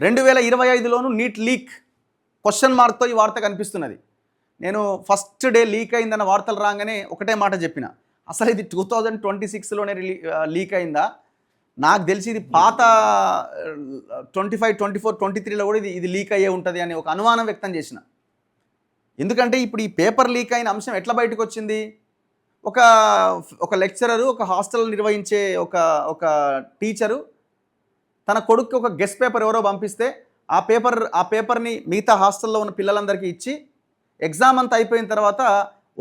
2025లోనూ neat leak question మార్క్తో ఈ వార్త కనిపిస్తున్నది. నేను ఫస్ట్ డే లీక్ అయిందన్న వార్తలు రాగానే ఒకటే మాట చెప్పిన, అసలు ఇది 2026లోనే లీక్ అయిందా? నాకు తెలిసి ఇది పాత 25, 24, 23లో కూడా ఇది లీక్ అయ్యే ఉంటుంది అని ఒక అనుమానం వ్యక్తం చేసిన. ఎందుకంటే ఇప్పుడు ఈ పేపర్ లీక్ అయిన అంశం ఎట్లా బయటకు వచ్చింది? ఒక లెక్చరరు, ఒక హాస్టల్ నిర్వహించే ఒక టీచరు తన కొడుకు ఒక గెస్ట్ పేపర్ ఎవరో పంపిస్తే ఆ పేపర్ని మిగతా హాస్టల్లో ఉన్న పిల్లలందరికీ ఇచ్చి ఎగ్జామ్ అంతా అయిపోయిన తర్వాత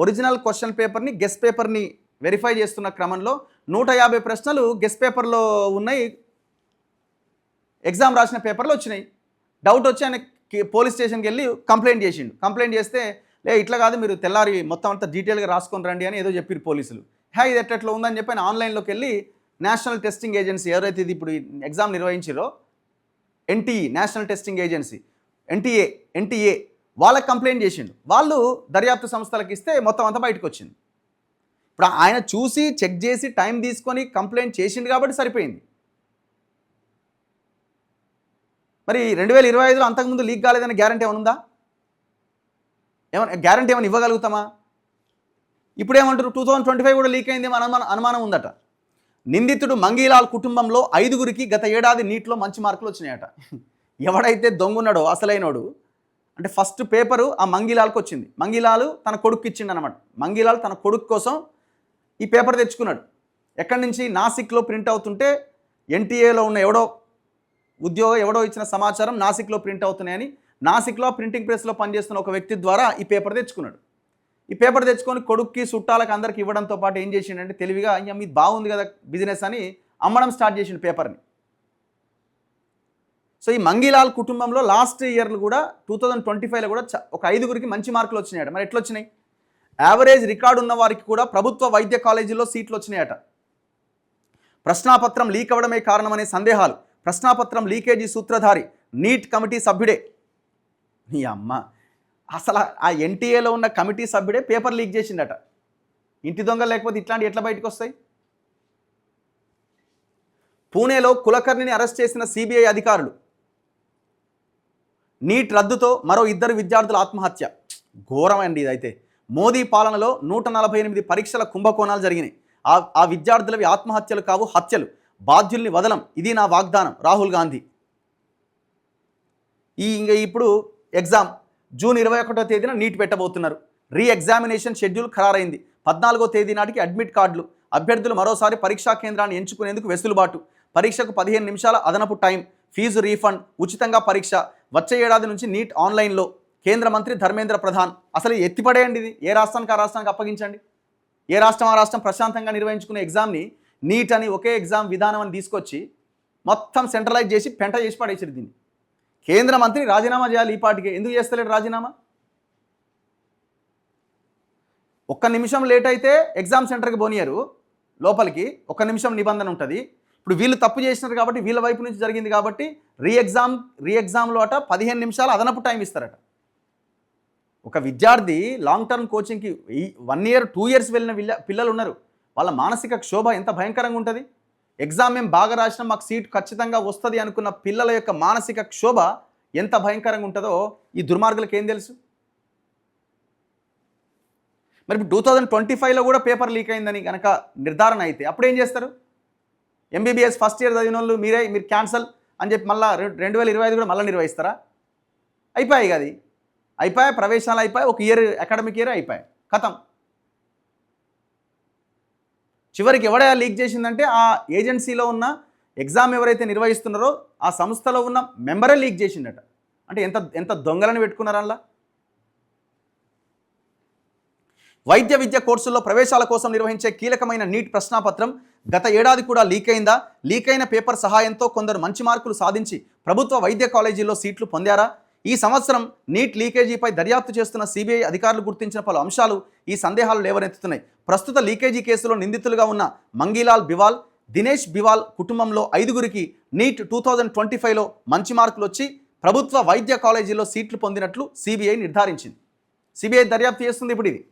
ఒరిజినల్ క్వశ్చన్ పేపర్ని గెస్ట్ పేపర్ని వెరిఫై చేస్తున్న క్రమంలో 150 ప్రశ్నలు గెస్ట్ పేపర్లో ఉన్నాయి, ఎగ్జామ్ రాసిన పేపర్లో వచ్చినాయి. డౌట్ వచ్చి ఆయన పోలీస్ స్టేషన్కి వెళ్ళి కంప్లైంట్ చేసిండు. కంప్లైంట్ చేస్తే ఇట్లా కాదు, మీరు తెల్లారి మొత్తం అంతా డీటెయిల్గా రాసుకొని రండి అని ఏదో చెప్పారు పోలీసులు. ఇది ఎట్లా ఉందని చెప్పి ఆయన ఆన్లైన్లోకి వెళ్ళి నేషనల్ టెస్టింగ్ ఏజెన్సీ ఎవరైతే ఇది ఇప్పుడు ఎగ్జామ్ నిర్వహించారో NTE, National Testing Agency, NTA వాళ్ళకి కంప్లైంట్ చేసిండు. వాళ్ళు దర్యాప్తు సంస్థలకు ఇస్తే మొత్తం అంతా బయటకు వచ్చింది. ఇప్పుడు ఆయన చూసి చెక్ చేసి టైం తీసుకొని కంప్లైంట్ చేసిండు కాబట్టి సరిపోయింది. మరి 2025లో అంతకుముందు లీక్ కాలేదని గ్యారంటీ ఏమైనా ఉందా? గ్యారంటీ ఏమైనా ఇవ్వగలుగుతామా? ఇప్పుడేమంటారు 2025 కూడా లీక్ అయింది అనుమానం ఉందట. నిందితుడు మంగీలాల్ కుటుంబంలో 5గురికి గత ఏడాది నీట్లో మంచి మార్కులు వచ్చినాయట. ఎవడైతే దొంగున్నాడో అసలైనోడు, అంటే ఫస్ట్ పేపరు ఆ మంగీలాల్కి వచ్చింది. మంగీలాల్ తన కొడుకు ఇచ్చిండు అనమాట. మంగీలాల్ తన కొడుకు కోసం ఈ పేపర్ తెచ్చుకున్నాడు. ఎక్కడి నుంచి? నాసిక్లో ప్రింట్ అవుతుంటే ఎన్టీఏలో ఉన్న ఎవడో ఇచ్చిన సమాచారం నాసిక్లో ప్రింట్ అవుతున్నాయని నాసిక్లో ప్రింటింగ్ ప్రెస్లో పనిచేస్తున్న ఒక వ్యక్తి ద్వారా ఈ పేపర్ తెచ్చుకున్నాడు. ఈ పేపర్ తెచ్చుకొని కొడుక్కి చుట్టాలకు అందరికి ఇవ్వడంతో పాటు ఏం చేసిండంటే తెలివిగా, అయ్యా మీది బాగుంది కదా బిజినెస్ అని అమ్మడం స్టార్ట్ చేసిండు పేపర్ని. సో ఈ మంగీలాల్ కుటుంబంలో లాస్ట్ ఇయర్లు కూడా 2025లో కూడా ఒక 5గురికి మంచి మార్కులు వచ్చినాయట. మరి ఎట్లా వచ్చినాయి? యావరేజ్ రికార్డు ఉన్న వారికి కూడా ప్రభుత్వ వైద్య కాలేజీలో సీట్లు వచ్చినాయట. ప్రశ్నాపత్రం లీక్ అవ్వడమే కారణమనే సందేహాలు. ప్రశ్నాపత్రం లీకేజీ సూత్రధారి నీట్ కమిటీ సభ్యుడే. నీ అమ్మ, అసలు ఆ ఎన్టీఏలో ఉన్న కమిటీ సభ్యుడే పేపర్ లీక్ చేసిందట. ఇంటి దొంగలు లేకపోతే ఇట్లాంటి ఎట్లా బయటకు వస్తాయి? పూణేలో కులకర్ణిని అరెస్ట్ చేసిన సిబిఐ అధికారులు. నీట్ రద్దుతో మరో 2 విద్యార్థుల ఆత్మహత్య. ఘోరమండి ఇదైతే. మోదీ పాలనలో 148 పరీక్షల కుంభకోణాలు జరిగినాయి. ఆ విద్యార్థులవి ఆత్మహత్యలు కావు, హత్యలు. బాధ్యుల్ని వదలం, ఇది నా వాగ్దానం రాహుల్ గాంధీ. ఇప్పుడు ఎగ్జామ్ జూన్ 21వ తేదీన నీట్ పెట్టబోతున్నారు. రీ ఎగ్జామినేషన్ షెడ్యూల్ ఖరారైంది. 14వ తేదీ నాటికి అడ్మిట్ కార్డులు. అభ్యర్థులు మరోసారి పరీక్షా కేంద్రాన్ని ఎంచుకునేందుకు వెసులుబాటు. పరీక్షకు 15 నిమిషాల అదనపు టైం. Fee refund. ఉచితంగా పరీక్ష. వచ్చే ఏడాది నుంచి నీట్ ఆన్లైన్లో. కేంద్ర మంత్రి ధర్మేంద్ర ప్రధాన్. అసలు ఎత్తిపడేయండి ఇది. ఏ రాష్ట్రానికి ఆ రాష్ట్రానికి అప్పగించండి. ఏ రాష్ట్రం ఆ రాష్ట్రం ప్రశాంతంగా నిర్వహించుకునే ఎగ్జామ్ని నీట్ అని ఒకే ఎగ్జామ్ విధానం అని తీసుకొచ్చి మొత్తం సెంట్రలైజ్ చేసి పెంట చేసి పడేసారు దీన్ని. కేంద్ర మంత్రి రాజీనామా చేయాలి. ఈ పాటికే ఎందుకు చేస్తలేడు రాజీనామా? 1 నిమిషం లేట్ అయితే ఎగ్జామ్ సెంటర్కి పోనీయరు లోపలికి. 1 నిమిషం నిబంధన ఉంటుంది. ఇప్పుడు వీళ్ళు తప్పు చేసినారు కాబట్టి వీళ్ళ వైపు నుంచి జరిగింది కాబట్టి రీ ఎగ్జామ్లో అట 15 నిమిషాలు అదనపు టైం ఇస్తారట. ఒక విద్యార్థి లాంగ్ టర్మ్ కోచింగ్కి 1 ఇయర్ 2 ఇయర్స్ వెళ్ళిన పిల్లలు ఉన్నారు. వాళ్ళ మానసిక క్షోభ ఎంత భయంకరంగా ఉంటుంది. ఎగ్జామ్ మేము బాగా రాసినా మాకు సీట్ ఖచ్చితంగా వస్తుంది అనుకున్న పిల్లల యొక్క మానసిక క్షోభ ఎంత భయంకరంగా ఉంటుందో ఈ దుర్మార్గులకు ఏం తెలుసు? మరి 2025లో కూడా పేపర్ లీక్ అయిందని కనుక నిర్ధారణ అయితే అప్పుడు ఏం చేస్తారు? ఎంబీబీఎస్ ఫస్ట్ ఇయర్ చదివిన వాళ్ళు మీరు క్యాన్సల్ అని చెప్పి మళ్ళీ 2025 కూడా మళ్ళీ నిర్వహిస్తారా? అయిపోయాయి కదా, అయిపోయాయి. ప్రవేశాలు అయిపోయాయి. ఒక ఇయర్ అకాడమిక్ ఇయర్ అయిపోయాయి, ఖతం. చివరికి ఎవడ లీక్ చేసిందంటే ఆ ఏజెన్సీలో ఉన్న ఎగ్జామ్ ఎవరైతే నిర్వహిస్తున్నారో ఆ సంస్థలో ఉన్న మెంబరే లీక్ చేసిండట. అంటే ఎంత దొంగలను పెట్టుకున్నారు అలా. వైద్య విద్య కోర్సుల్లో ప్రవేశాల కోసం నిర్వహించే కీలకమైన నీట్ ప్రశ్నాపత్రం గత ఏడాది కూడా లీక్ అయిందా? లీక్ అయిన పేపర్ సహాయంతో కొందరు మంచి మార్కులు సాధించి ప్రభుత్వ వైద్య కాలేజీల్లో సీట్లు పొందారా? ఈ సంవత్సరం నీట్ లీకేజీపై దర్యాప్తు చేస్తున్న సిబిఐ అధికారులు గుర్తించిన పలు అంశాలు ఈ సందేహాలు లేవనెత్తుతున్నాయి. ప్రస్తుత లీకేజీ కేసులో నిందితులుగా ఉన్న మంగీలాల్ బివాల్, దినేష్ బివాల్ కుటుంబంలో 5గురికి నీట్ 2025లో మంచి మార్కులు వచ్చి ప్రభుత్వ వైద్య కాలేజీలో సీట్లు పొందినట్లు సిబిఐ నిర్ధారించింది. సిబిఐ దర్యాప్తు చేస్తుంది ఇప్పుడు ఇది.